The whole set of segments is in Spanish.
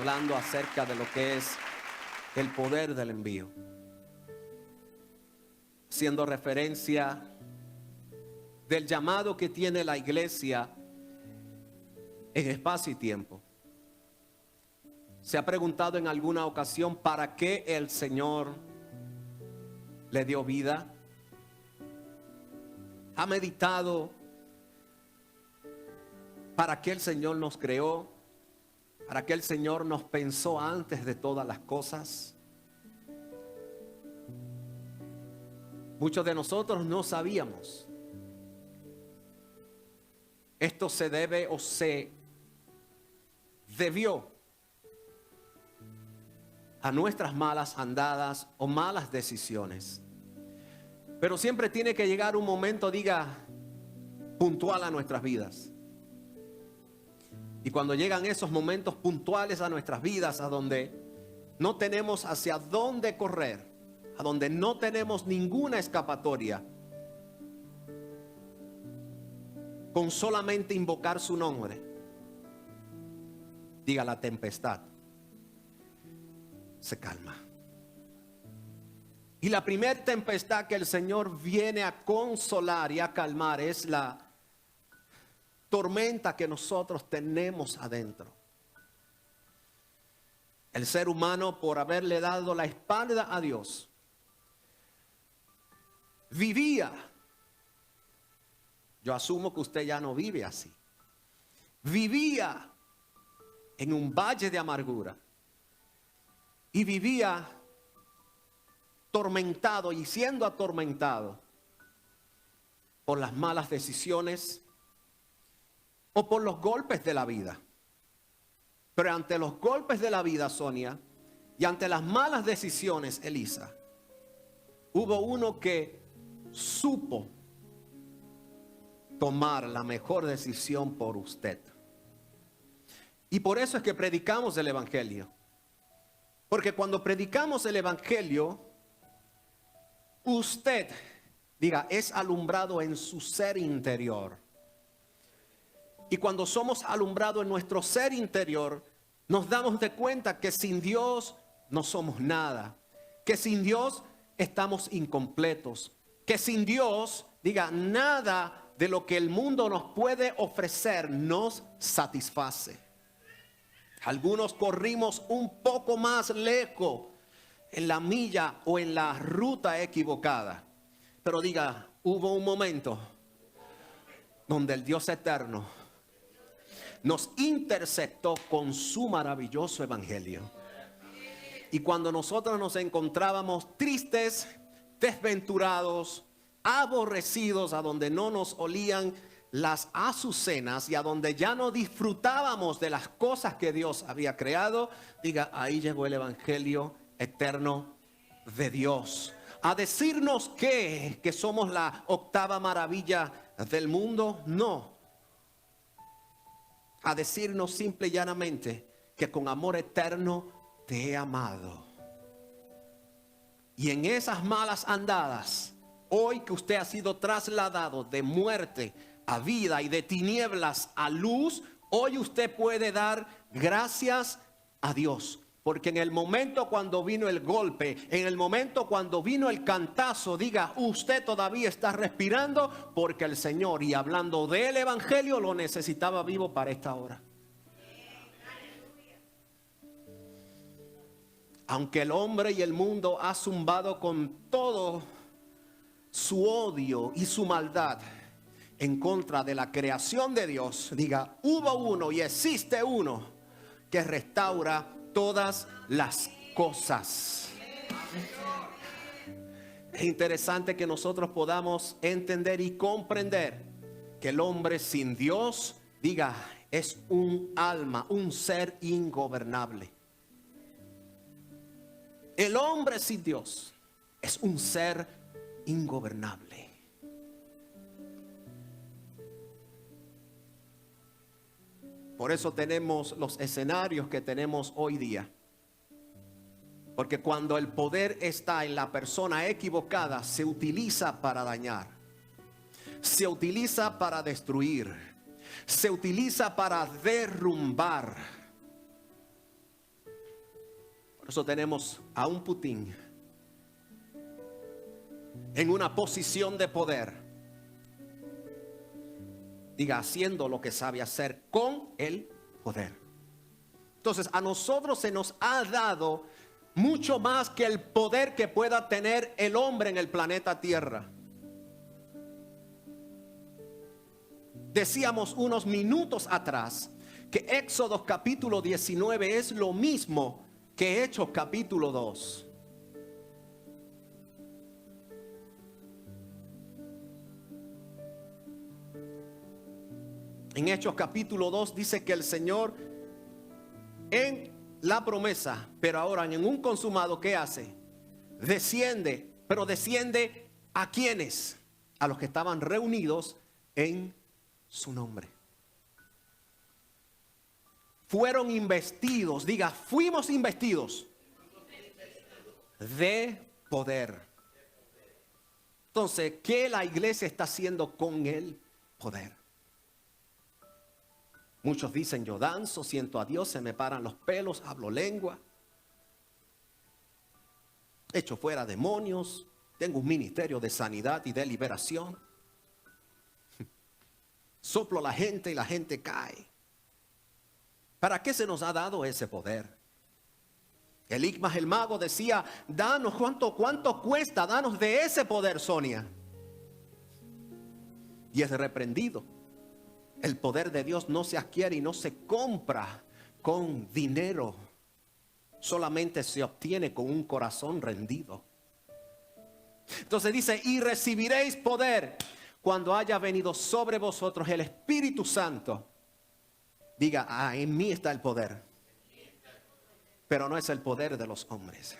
hablando acerca de lo que es el poder del envío, haciendo referencia del llamado que tiene la iglesia en espacio y tiempo. ¿Se ha preguntado en alguna ocasión para qué el Señor le dio vida? ¿Ha meditado para qué el Señor nos creó? ¿Para qué el Señor nos pensó antes de todas las cosas? Muchos de nosotros no sabíamos. Esto se debe o se debió a nuestras malas andadas o malas decisiones. Pero siempre tiene que llegar un momento, puntual a nuestras vidas. Y cuando llegan esos momentos puntuales a nuestras vidas, a donde no tenemos hacia dónde correr, a donde no tenemos ninguna escapatoria, con solamente invocar su nombre, la tempestad se calma. Y la primera tempestad que el Señor viene a consolar y a calmar es la tormenta que nosotros tenemos adentro. El ser humano, por haberle dado la espalda a Dios, vivía, yo asumo que usted ya no vive así, vivía en un valle de amargura y vivía tormentado y siendo atormentado por las malas decisiones o por los golpes de la vida. Pero ante los golpes de la vida, Sonia, y ante las malas decisiones, Elisa, hubo uno que supo tomar la mejor decisión por usted. Y por eso es que predicamos el Evangelio. Porque cuando predicamos el Evangelio, usted, es alumbrado en su ser interior. Y cuando somos alumbrados en nuestro ser interior, nos damos de cuenta que sin Dios no somos nada. Que sin Dios estamos incompletos. Que sin Dios, nada de lo que el mundo nos puede ofrecer nos satisface. Algunos corrimos un poco más lejos en la milla o en la ruta equivocada. Pero hubo un momento donde el Dios eterno nos interceptó con su maravilloso evangelio. Y cuando nosotros nos encontrábamos tristes, desventurados, aborrecidos, a donde no nos olían las azucenas y a donde ya no disfrutábamos de las cosas que Dios había creado, ahí llegó el evangelio eterno de Dios a decirnos que somos la octava maravilla del mundo. No, a decirnos simple y llanamente que con amor eterno te he amado. Y en esas malas andadas, hoy que usted ha sido trasladado de muerte a vida y de tinieblas a luz, hoy usted puede dar gracias a Dios. Porque en el momento cuando vino el golpe, en el momento cuando vino el cantazo, usted todavía está respirando, porque el Señor, y hablando del evangelio, lo necesitaba vivo para esta hora. Aunque el hombre y el mundo ha zumbado con todo su odio y su maldad en contra de la creación de Dios, hubo uno y existe uno que restaura todas las cosas. Es interesante que nosotros podamos entender y comprender que el hombre sin Dios, es un alma, un ser ingobernable. El hombre sin Dios es un ser ingobernable. Por eso tenemos los escenarios que tenemos hoy día. Porque cuando el poder está en la persona equivocada, se utiliza para dañar, se utiliza para destruir, se utiliza para derrumbar. Por eso tenemos a un Putin en una posición de poder. Diga, haciendo lo que sabe hacer con el poder. Entonces, a nosotros se nos ha dado mucho más que el poder que pueda tener el hombre en el planeta Tierra. Decíamos unos minutos atrás que Éxodo capítulo 19 es lo mismo que Hechos capítulo 2. En Hechos capítulo 2 dice que el Señor en la promesa, pero ahora en un consumado, ¿qué hace? Desciende, pero desciende ¿a quiénes? A los que estaban reunidos en su nombre. Fueron investidos, diga, fuimos investidos de poder. Entonces, ¿qué la iglesia está haciendo con el poder? Muchos dicen, yo danzo, siento a Dios, se me paran los pelos, hablo lengua, echo fuera demonios, tengo un ministerio de sanidad y de liberación. Soplo a la gente y la gente cae. ¿Para qué se nos ha dado ese poder? Eligmas el mago decía, danos, ¿cuánto cuesta? Danos de ese poder, Sonia. Y es reprendido. El poder de Dios no se adquiere y no se compra con dinero. Solamente se obtiene con un corazón rendido. Entonces dice, y recibiréis poder cuando haya venido sobre vosotros el Espíritu Santo. Diga, en mí está el poder. Pero no es el poder de los hombres.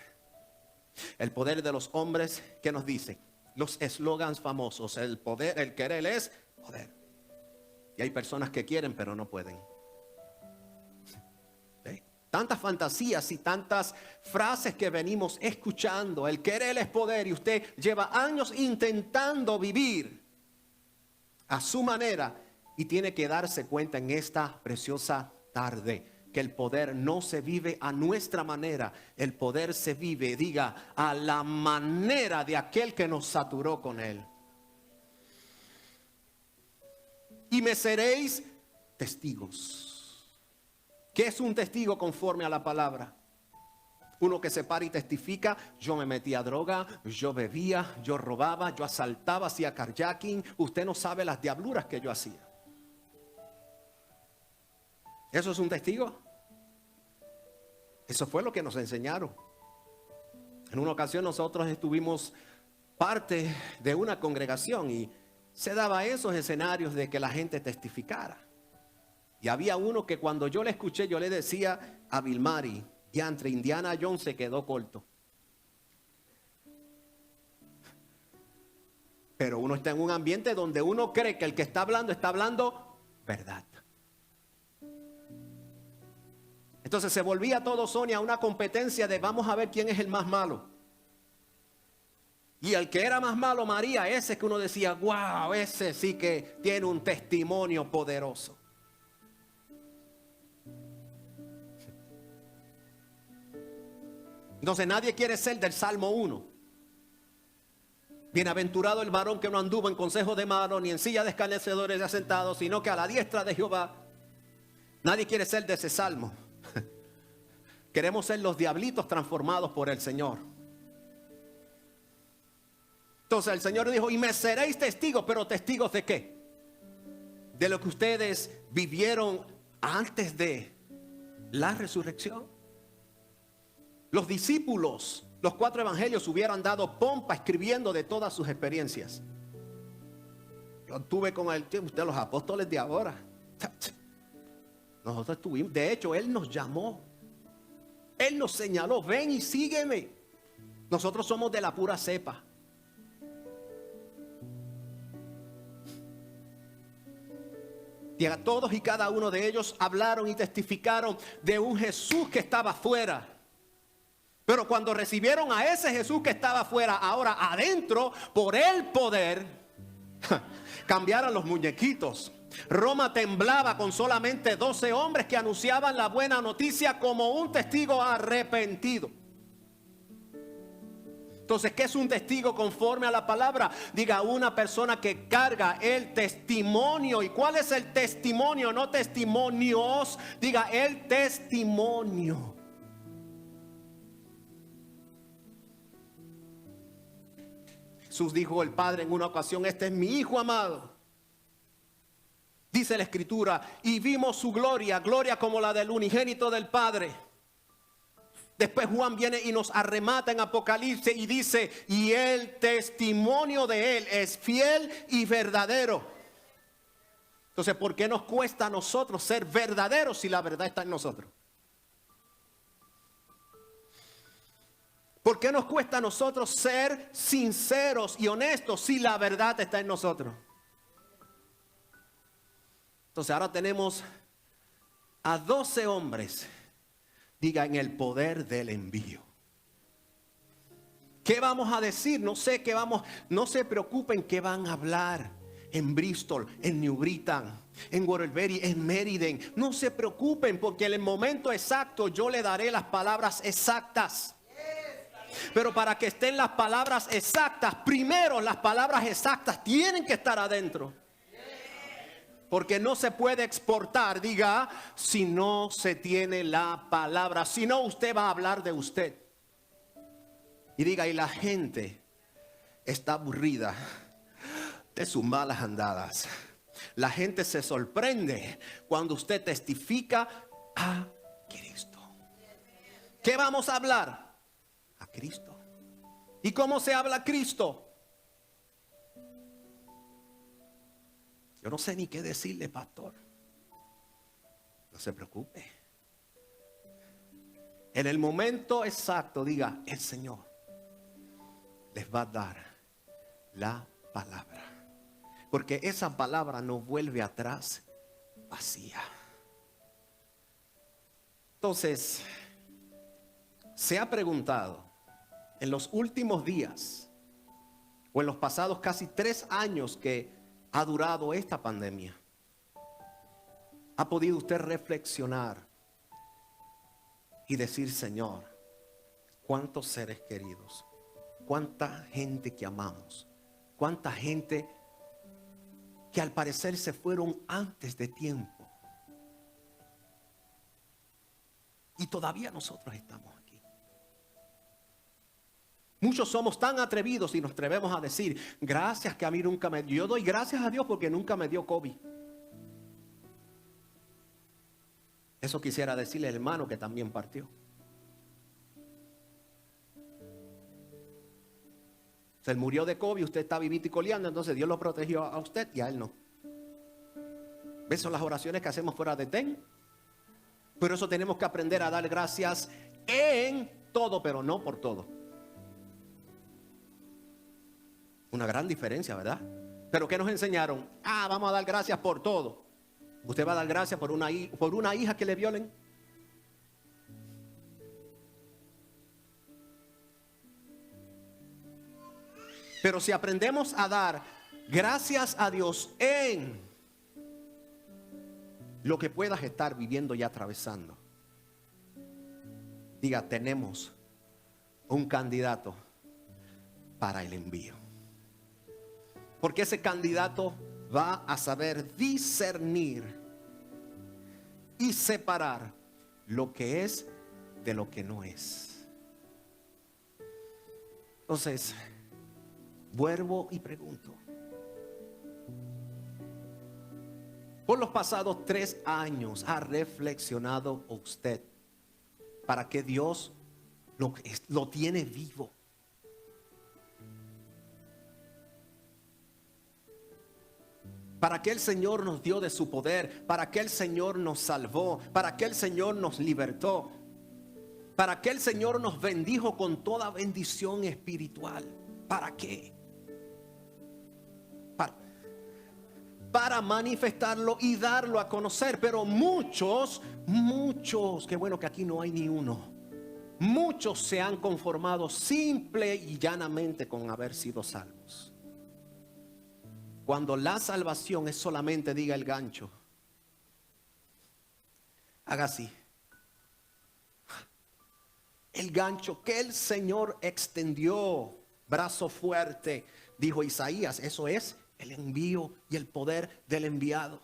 El poder de los hombres, ¿qué nos dice? Los eslogans famosos, el poder, el querer es poder. Y hay personas que quieren pero no pueden. ¿Sí? Tantas fantasías y tantas frases que venimos escuchando. El querer es poder y usted lleva años intentando vivir a su manera y tiene que darse cuenta en esta preciosa tarde que el poder no se vive a nuestra manera. El poder se vive, diga, a la manera de aquel que nos saturó con él. Y me seréis testigos. ¿Qué es un testigo conforme a la palabra? Uno que se para y testifica, yo me metía droga, yo bebía, yo robaba, yo asaltaba, hacía carjacking. Usted no sabe las diabluras que yo hacía. ¿Eso es un testigo? Eso fue lo que nos enseñaron. En una ocasión nosotros estuvimos parte de una congregación y se daba esos escenarios de que la gente testificara. Y había uno que cuando yo le escuché, yo le decía a Vilmari, diantre, Indiana Jones se quedó corto. Pero uno está en un ambiente donde uno cree que el que está hablando verdad. Entonces se volvía todo, Sonia, una competencia de vamos a ver quién es el más malo. Y el que era más malo, María, ese que uno decía, wow, ese sí que tiene un testimonio poderoso. Entonces nadie quiere ser del Salmo 1. Bienaventurado el varón que no anduvo en consejo de malo, ni en silla de escarnecedores de sentado, sino que a la diestra de Jehová. Nadie quiere ser de ese salmo. Queremos ser los diablitos transformados por el Señor. Entonces el Señor dijo, y me seréis testigos, pero testigos ¿de qué? De lo que ustedes vivieron antes de la resurrección. Los discípulos, los 4 evangelios hubieran dado pompa escribiendo de todas sus experiencias. Yo tuve con usted los apóstoles de ahora. Nosotros estuvimos, de hecho Él nos llamó. Él nos señaló, ven y sígueme. Nosotros somos de la pura cepa. Y a todos y cada uno de ellos hablaron y testificaron de un Jesús que estaba afuera. Pero cuando recibieron a ese Jesús que estaba afuera, ahora adentro, por el poder, cambiaron los muñequitos. Roma temblaba con solamente 12 hombres que anunciaban la buena noticia como un testigo arrepentido. Entonces, ¿qué es un testigo conforme a la palabra? Diga, una persona que carga el testimonio. ¿Y cuál es el testimonio? No testimonios. Diga, el testimonio. Jesús dijo al Padre en una ocasión: este es mi Hijo amado. Dice la Escritura, y vimos su gloria, gloria como la del unigénito del Padre. Después Juan viene y nos arremata en Apocalipsis y dice, y el testimonio de él es fiel y verdadero. Entonces, ¿por qué nos cuesta a nosotros ser verdaderos si la verdad está en nosotros? ¿Por qué nos cuesta a nosotros ser sinceros y honestos si la verdad está en nosotros? Entonces ahora tenemos a 12 hombres. Diga, en el poder del envío. ¿Qué vamos a decir? No sé qué vamos. No se preocupen qué van a hablar en Bristol, en New Britain, en Waterbury, en Meriden. No se preocupen, porque en el momento exacto yo le daré las palabras exactas. Pero para que estén las palabras exactas, primero las palabras exactas tienen que estar adentro. Porque no se puede exportar, diga, si no se tiene la palabra. Si no, usted va a hablar de usted. Y diga, y la gente está aburrida de sus malas andadas. La gente se sorprende cuando usted testifica a Cristo. ¿Qué vamos a hablar? A Cristo. ¿Y cómo se habla a Cristo? Yo no sé ni qué decirle, pastor. No se preocupe. En el momento exacto, diga, el Señor les va a dar la palabra. Porque esa palabra no vuelve atrás vacía. Entonces, se ha preguntado en los últimos días o en los pasados casi 3 años que ha durado esta pandemia, ¿ha podido usted reflexionar y decir, Señor, cuántos seres queridos, cuánta gente que amamos, cuánta gente que al parecer se fueron antes de tiempo y todavía nosotros estamos aquí? Muchos somos tan atrevidos y nos atrevemos a decir, gracias que a mí nunca me dio. Yo doy gracias a Dios porque nunca me dio COVID. Eso quisiera decirle al hermano que también partió. Se murió de COVID, usted está vivito y coleando, entonces Dios lo protegió a usted y a él no. ¿Ves? Son las oraciones que hacemos fuera de TEN. Por eso tenemos que aprender a dar gracias en todo, pero no por todo. Una gran diferencia, ¿verdad? Pero ¿qué nos enseñaron? Vamos a dar gracias por todo. ¿Usted va a dar gracias por una hija que le violen? Pero si aprendemos a dar gracias a Dios en lo que puedas estar viviendo y atravesando, diga, tenemos un candidato para el envío. Porque ese candidato va a saber discernir y separar lo que es de lo que no es. Entonces, vuelvo y pregunto. Por los pasados 3 años ha reflexionado usted para que Dios lo tiene vivo. Para que el Señor nos dio de su poder, para que el Señor nos salvó, para que el Señor nos libertó, para que el Señor nos bendijo con toda bendición espiritual. ¿Para qué? Para manifestarlo y darlo a conocer. Pero muchos, qué bueno que aquí no hay ni uno, muchos se han conformado simple y llanamente con haber sido salvos. Cuando la salvación es solamente, diga el gancho, haga así, el gancho que el Señor extendió. Brazo fuerte, dijo Isaías. Eso es el envío y el poder del enviado.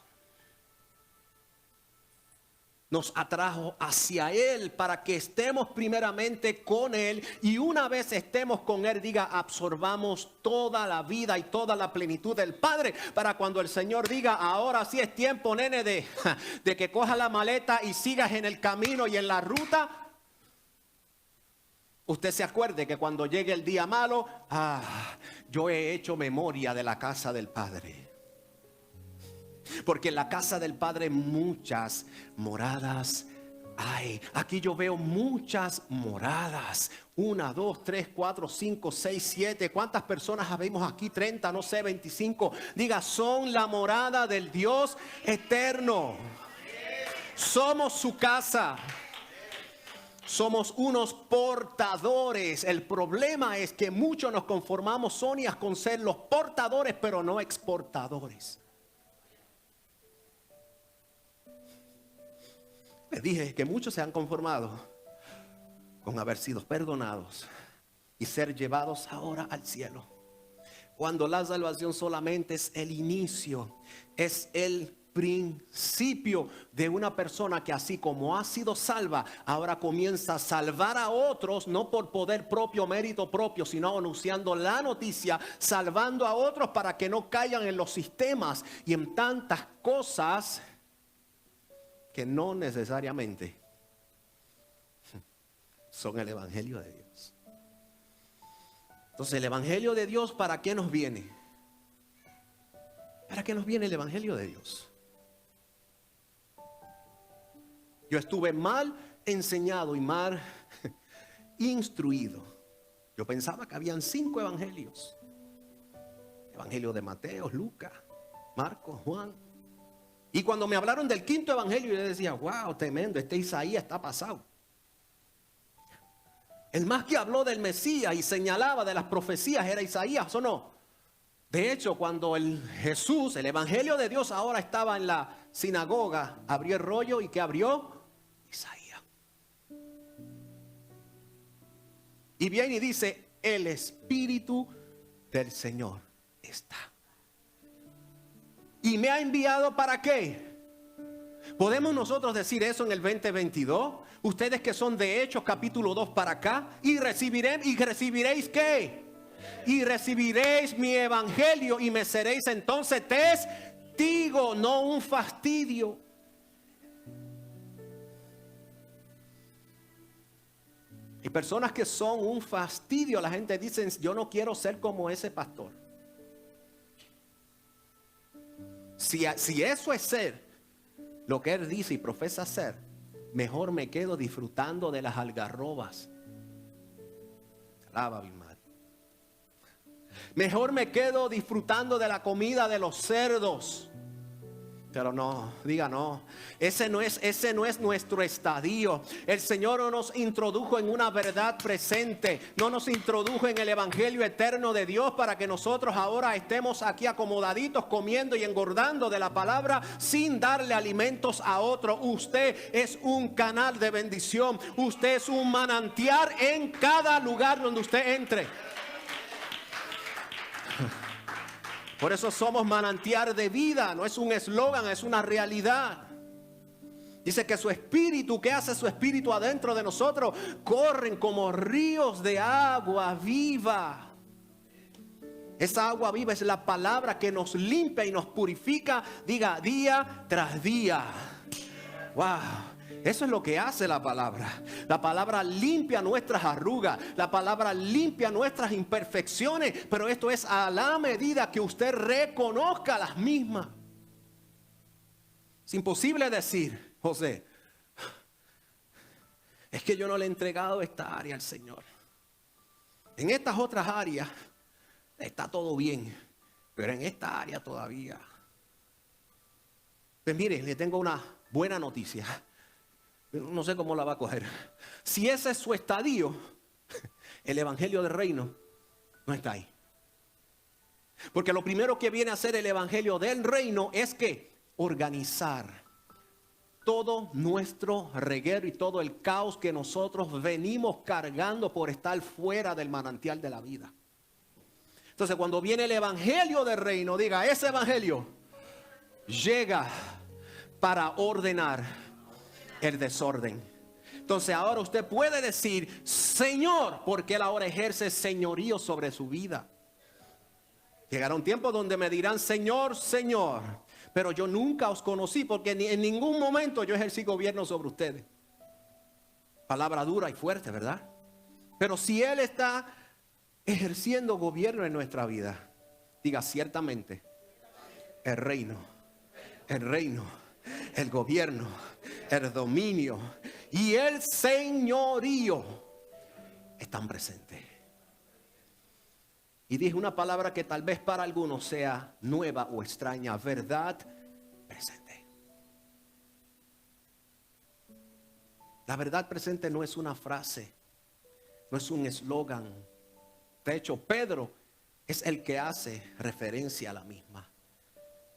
Nos atrajo hacia Él para que estemos primeramente con Él. Y una vez estemos con Él, diga, absorbamos toda la vida y toda la plenitud del Padre. Para cuando el Señor diga, ahora sí es tiempo, nene, de que cojas la maleta y sigas en el camino y en la ruta. Usted se acuerde que cuando llegue el día malo, yo he hecho memoria de la casa del Padre. Porque en la casa del Padre muchas moradas hay. Aquí yo veo muchas moradas. 1, 2, 3, 4, 5, 6, 7. ¿Cuántas personas habemos aquí? 30, no sé, 25. Diga, son la morada del Dios eterno. Somos su casa. Somos unos portadores. El problema es que muchos nos conformamos, Sonia, con ser los portadores, pero no exportadores. Les dije que muchos se han conformado con haber sido perdonados y ser llevados ahora al cielo. Cuando la salvación solamente es el inicio, es el principio de una persona que así como ha sido salva, ahora comienza a salvar a otros, no por poder propio, mérito propio, sino anunciando la noticia, salvando a otros para que no caigan en los sistemas y en tantas cosas que no necesariamente son el Evangelio de Dios. Entonces, el Evangelio de Dios, ¿para qué nos viene? ¿Para qué nos viene el Evangelio de Dios? Yo estuve mal enseñado y mal instruido. Yo pensaba que habían 5 evangelios. Evangelio de Mateo, Lucas, Marcos, Juan. Y cuando me hablaron del 5.º evangelio, yo decía, wow, tremendo, este Isaías está pasado. El más que habló del Mesías y señalaba de las profecías era Isaías, ¿o no? De hecho, cuando Jesús, el Evangelio de Dios ahora estaba en la sinagoga, abrió el rollo y ¿qué abrió? Isaías. Y viene y dice, el Espíritu del Señor está. ¿Y me ha enviado para qué? ¿Podemos nosotros decir eso en el 2022? Ustedes que son de Hechos capítulo 2 para acá. ¿Y recibiréis qué? Y recibiréis mi evangelio y me seréis entonces testigo, no un fastidio. Y personas que son un fastidio, la gente dice, yo no quiero ser como ese pastor. Si eso es ser lo que él dice y profesa ser, mejor me quedo disfrutando de las algarrobas. Alaba mi madre. Mejor me quedo disfrutando de la comida de los cerdos. Pero no, diga no. Ese no es nuestro estadio. El Señor no nos introdujo en una verdad presente. No nos introdujo en el Evangelio eterno de Dios para que nosotros ahora estemos aquí acomodaditos comiendo y engordando de la palabra sin darle alimentos a otro. Usted es un canal de bendición. Usted es un manantial en cada lugar donde usted entre. Por eso somos manantial de vida, no es un eslogan, es una realidad. Dice que su espíritu, ¿qué hace su espíritu adentro de nosotros? Corren como ríos de agua viva. Esa agua viva es la palabra que nos limpia y nos purifica, diga, día tras día. Wow. Eso es lo que hace la palabra. La palabra limpia nuestras arrugas. La palabra limpia nuestras imperfecciones. Pero esto es a la medida que usted reconozca las mismas. Es imposible decir, José, es que yo no le he entregado esta área al Señor. En estas otras áreas está todo bien, pero en esta área todavía. Pues mire, le tengo una buena noticia. No sé cómo la va a coger. Si ese es su estadio, el evangelio del reino no está ahí. Porque lo primero que viene a hacer el evangelio del reino es que organizar todo nuestro reguero y todo el caos que nosotros venimos cargando por estar fuera del manantial de la vida. Entonces, cuando viene el evangelio del reino, diga, ese evangelio llega para ordenar el desorden. Entonces, ahora usted puede decir, Señor, porque Él ahora ejerce señorío sobre su vida. Llegará un tiempo donde me dirán, Señor, Señor, pero yo nunca os conocí, porque en ningún momento yo ejercí gobierno sobre ustedes. Palabra dura y fuerte, ¿verdad? Pero si Él está ejerciendo gobierno en nuestra vida, diga, ciertamente el reino, el gobierno, el dominio y el señorío están presentes. Y dije una palabra que tal vez para algunos sea nueva o extraña, verdad presente. La verdad presente no es una frase, no es un eslogan. De hecho, Pedro es el que hace referencia a la misma.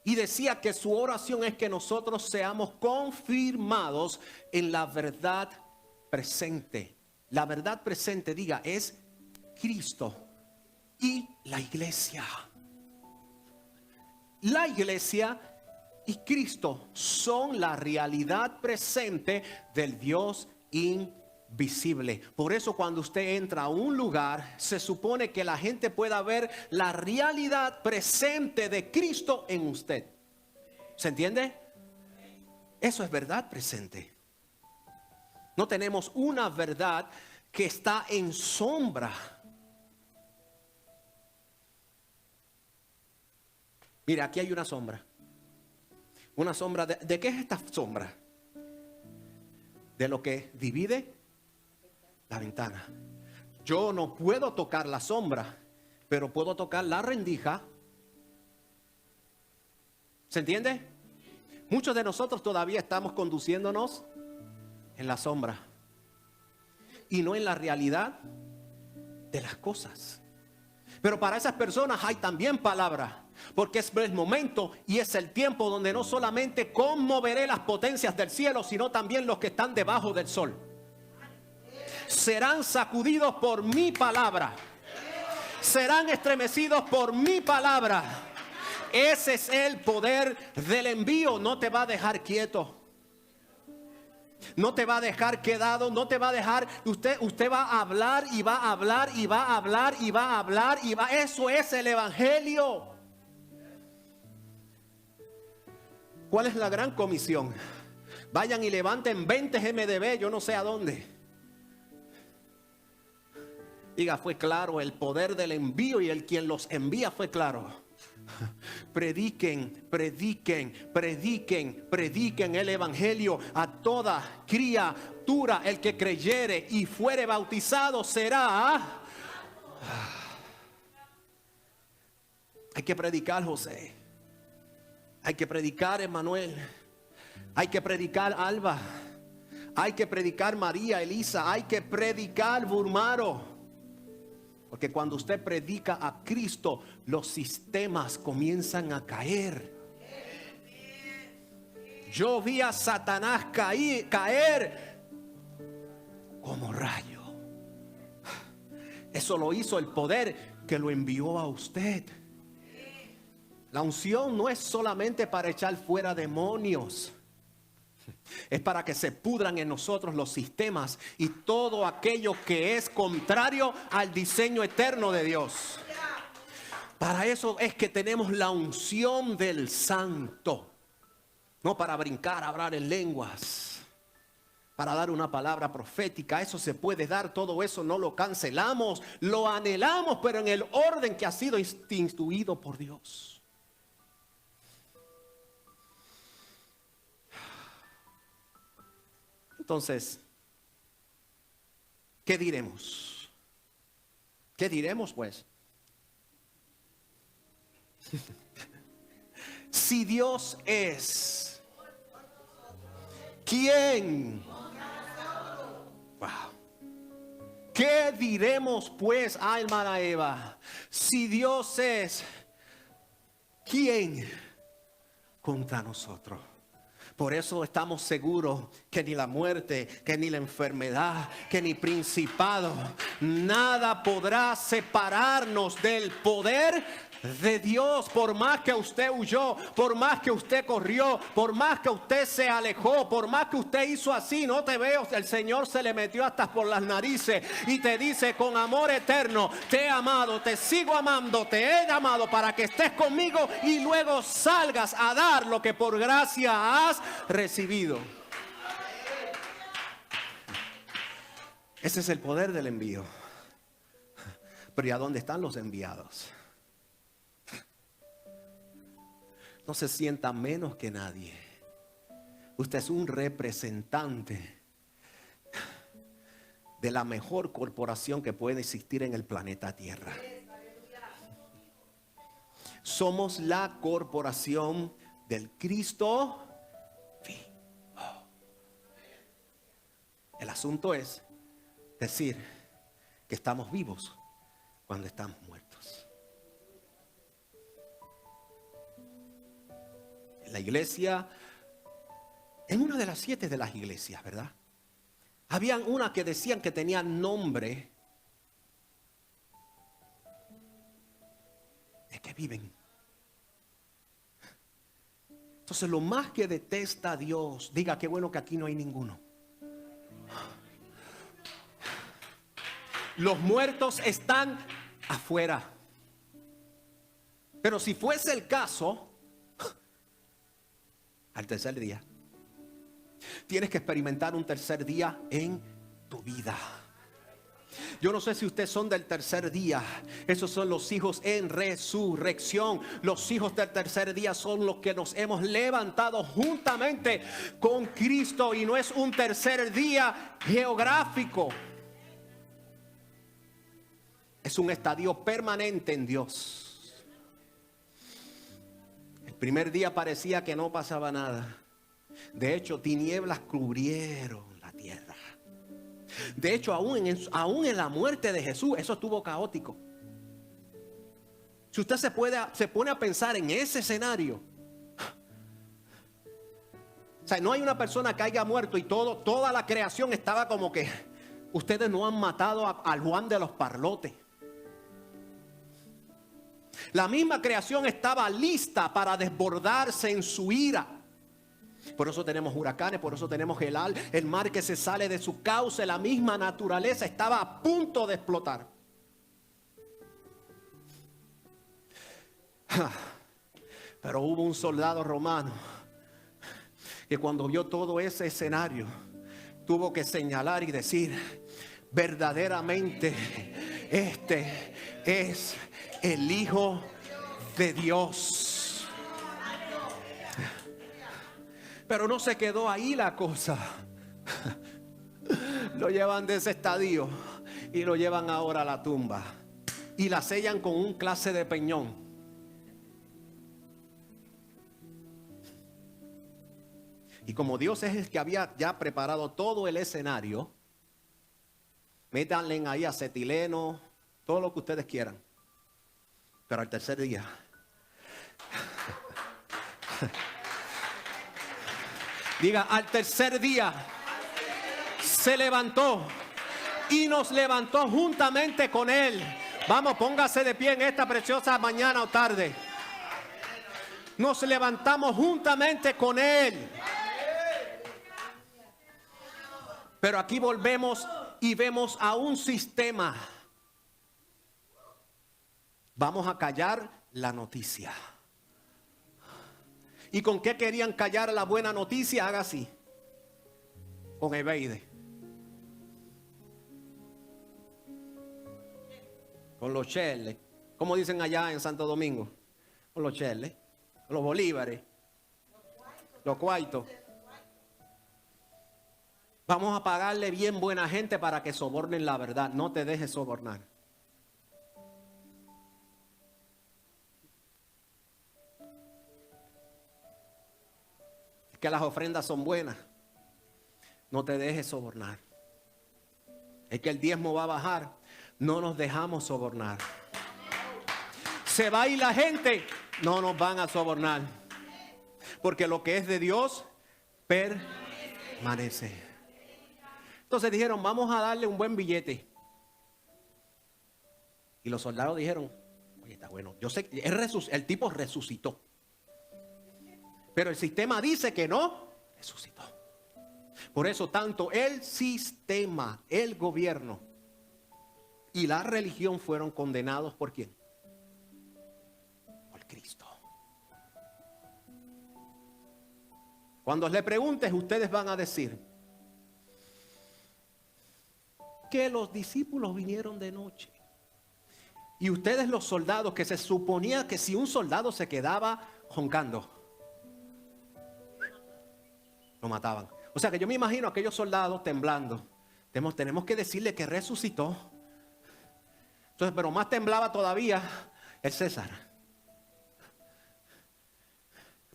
Y decía que su oración es que nosotros seamos confirmados en la verdad presente. La verdad presente, diga, es Cristo y la iglesia. La iglesia y Cristo son la realidad presente del Dios invisible. Por eso cuando usted entra a un lugar, se supone que la gente pueda ver la realidad presente de Cristo en usted. ¿Se entiende? Eso es verdad presente. No tenemos una verdad que está en sombra. Mira, aquí hay una sombra. Una sombra ¿de qué es esta sombra? De lo que divide la ventana. Yo no puedo tocar la sombra, pero puedo tocar la rendija. ¿Se entiende? Muchos de nosotros todavía estamos conduciéndonos en la sombra y no en la realidad de las cosas. Pero para esas personas hay también palabra, porque es el momento y es el tiempo donde no solamente conmoveré las potencias del cielo, sino también los que están debajo del sol. Serán sacudidos por mi palabra. Serán estremecidos por mi palabra. Ese es el poder del envío. No te va a dejar quieto. No te va a dejar quedado, no te va a dejar. Usted va a hablar y va a hablar y va a hablar y va a hablar y va. Eso es el evangelio. ¿Cuál es la gran comisión? Vayan y levanten 20 GMDB, yo no sé a dónde. Diga, fue claro, el poder del envío y el quien los envía fue claro. Prediquen, prediquen, prediquen, prediquen el evangelio a toda criatura. El que creyere y fuere bautizado será. Hay que predicar, José. Hay que predicar, Emmanuel. Hay que predicar, Alba. Hay que predicar, María, Elisa. Hay que predicar, Burmaro. Porque cuando usted predica a Cristo, los sistemas comienzan a caer. Yo vi a Satanás caer como rayo. Eso lo hizo el poder que lo envió a usted. La unción no es solamente para echar fuera demonios. Es para que se pudran en nosotros los sistemas y todo aquello que es contrario al diseño eterno de Dios. Para eso es que tenemos la unción del Santo. No para brincar, hablar en lenguas, para dar una palabra profética. Eso se puede dar, todo eso no lo cancelamos, lo anhelamos, pero en el orden que ha sido instituido por Dios. Entonces, ¿qué diremos? ¿Qué diremos, pues? Si Dios es, ¿quién? Wow. ¿Qué diremos, pues, hermana Eva? Si Dios es, ¿quién contra nosotros? Por eso estamos seguros que ni la muerte, que ni la enfermedad, que ni principado, nada podrá separarnos del poder de Dios. Por más que usted huyó, por más que usted corrió, por más que usted se alejó, por más que usted hizo así, no te veo, el Señor se le metió hasta por las narices y te dice: con amor eterno te he amado, te sigo amando, te he amado para que estés conmigo y luego salgas a dar lo que por gracia has recibido. Ese es el poder del envío. Pero ¿y a dónde están los enviados? No se sienta menos que nadie. Usted es un representante de la mejor corporación que puede existir en el planeta Tierra. Somos la corporación del Cristo vivo. El asunto es decir que estamos vivos cuando estamos muertos. En la iglesia, en una de las 7 de las iglesias, ¿verdad? Habían una que decían que tenía nombre de que viven. Entonces, lo más que detesta a Dios, diga qué bueno que aquí no hay ninguno. Los muertos están afuera. Pero si fuese el caso, al tercer día, tienes que experimentar un tercer día en tu vida. Yo no sé si ustedes son del tercer día. Esos son los hijos en resurrección. Los hijos del tercer día son los que nos hemos levantado juntamente con Cristo. Y no es un tercer día geográfico. Es un estadio permanente en Dios. El primer día parecía que no pasaba nada. De hecho, tinieblas cubrieron la tierra. De hecho, aún en la muerte de Jesús, eso estuvo caótico. Si usted se pone a pensar en ese escenario, o sea, no hay una persona que haya muerto y toda la creación estaba como que ustedes no han matado al Juan de los Parlotes. La misma creación estaba lista para desbordarse en su ira. Por eso tenemos huracanes, por eso tenemos el mar que se sale de su cauce. La misma naturaleza estaba a punto de explotar. Pero hubo un soldado romano que cuando vio todo ese escenario tuvo que señalar y decir: verdaderamente este es el Hijo de Dios. Pero no se quedó ahí la cosa. Lo llevan de ese estadio y lo llevan ahora a la tumba y la sellan con un clase de peñón. Y como Dios es el que había ya preparado todo el escenario, métanle ahí acetileno, todo lo que ustedes quieran. Pero al tercer día diga, al tercer día se levantó y nos levantó juntamente con Él. Vamos, póngase de pie en esta preciosa mañana o tarde. Nos levantamos juntamente con Él. Pero aquí volvemos y vemos a un sistema. Vamos a callar la noticia. ¿Y con qué querían callar la buena noticia? Haga así. Con Ebeide. Con los cheles. ¿Cómo dicen allá en Santo Domingo? Con los cheles. Con los bolívares. Los cuaitos. Vamos a pagarle bien buena gente para que sobornen la verdad. No te dejes sobornar. Que las ofrendas son buenas. No te dejes sobornar. Es que el diezmo va a bajar. No nos dejamos sobornar. Se va a ir la gente. No nos van a sobornar. Porque lo que es de Dios permanece. Entonces dijeron, vamos a darle un buen billete. Y los soldados dijeron, oye, está bueno. Yo sé que el tipo resucitó. Pero el sistema dice que no resucitó. Por eso tanto el sistema, el gobierno y la religión fueron condenados ¿por quién? Por Cristo. Cuando le preguntes, ustedes van a decir que los discípulos vinieron de noche. Y ustedes los soldados, que se suponía que si un soldado se quedaba joncando, lo mataban. O sea que yo me imagino a aquellos soldados temblando. Tenemos que decirle que resucitó. Entonces, pero más temblaba todavía el César.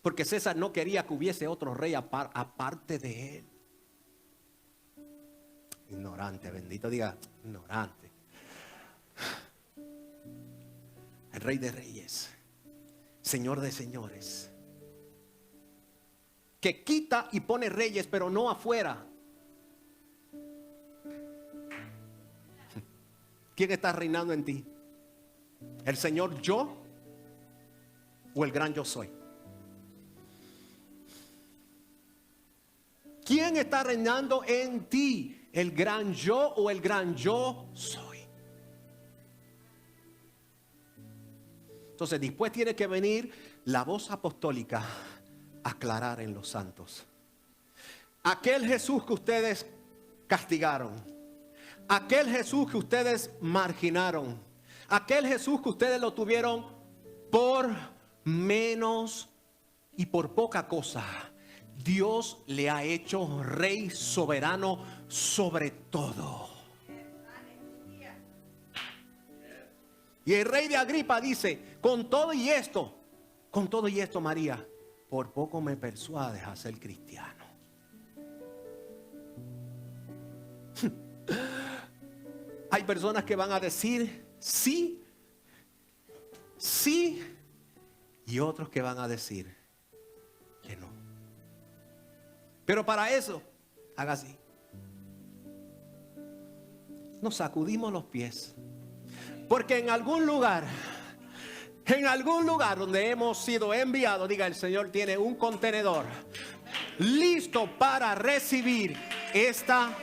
Porque César no quería que hubiese otro rey aparte de él. Ignorante, bendito diga, ignorante. El Rey de Reyes, Señor de Señores, que quita y pone reyes, pero no afuera. ¿Quién está reinando en ti? ¿El Señor yo o el gran yo soy? ¿Quién está reinando en ti? ¿El gran yo o el gran yo soy? Entonces después tiene que venir la voz apostólica a aclarar en los santos. Aquel Jesús que ustedes castigaron, aquel Jesús que ustedes marginaron, aquel Jesús que ustedes lo tuvieron por menos y por poca cosa, Dios le ha hecho rey soberano sobre todo. Y el rey de Agripa dice, con todo y esto, María, por poco me persuades a ser cristiano. Hay personas que van a decir sí, sí, y otros que van a decir que no. Pero para eso, haga así. Nos sacudimos los pies. Porque en algún lugar donde hemos sido enviados, diga, el Señor tiene un contenedor listo para recibir esta